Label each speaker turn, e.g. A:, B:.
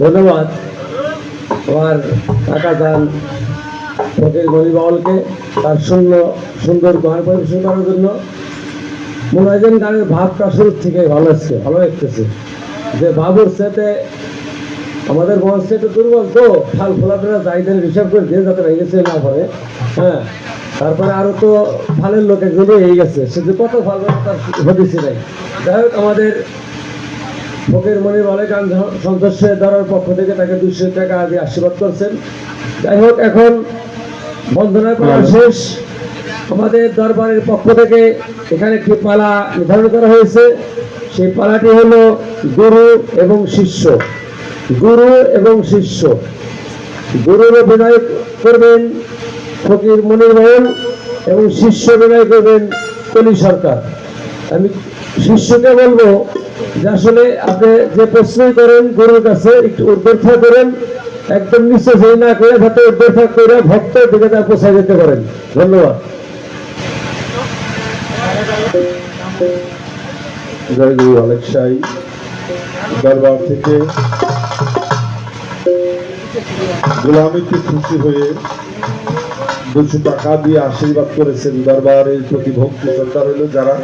A: ধন্যবাদ আমার কাকা যান ফকির মনি বাউলকে তার সুন্দর গান পরিবেশন করার জন্য। মনে হয় যেন গানের ভাবটা শুরু থেকে ভালো আসছে, ভালো লাগতেছে। যে বাবুর সাথে আমাদের মঞ্চে একটু দুর্বল তো, ফাল ফোলাটা যাইদের হিসাব করে দিয়ে যাতে হয়ে গেছে না পরে। হ্যাঁ, তারপরে আরো তো ফালের লোক একজন হয়ে গেছে, সে যে কত ফাল তার হতেছে নাই। যাই হোক, আমাদের ফকির মনি বলে গান সদস্য দ্বারার পক্ষ থেকে তাকে 200 টাকা দিয়ে আশীর্বাদ করছেন। যাই হোক, এখন বন্দনা করা শেষ। আমাদের দরবারের পক্ষ থেকে এখানে একটি পালা নির্ধারণ করা হয়েছে। সেই পালাটি হলো গুরু এবং শিষ্য। গুরু এবং শিষ্য, গুরুর বিনয় করবেন ফকির মনির বাউল এবং শিষ্য বিনয় করবেন কলি সরকার। আমি শিষ্যকে বলবো যে আসলে আপনি যে প্রশ্নই করেন গুরুর কাছে একটু উদ্ধার করেন, একদম নিচে যেই না করে যাতে উদ্ধার করে ভক্তের দিকে তা পৌঁছায় যেতে পারেন। ধন্যবাদ।
B: জয় গুরু অলেখ সাই দরবার থেকে গোলামীতে খুশি হয়ে 200 টাকা দিয়ে আশীর্বাদ করেছেন। দরবারের প্রতি ভক্তি শ্রদ্ধা রইল। যারা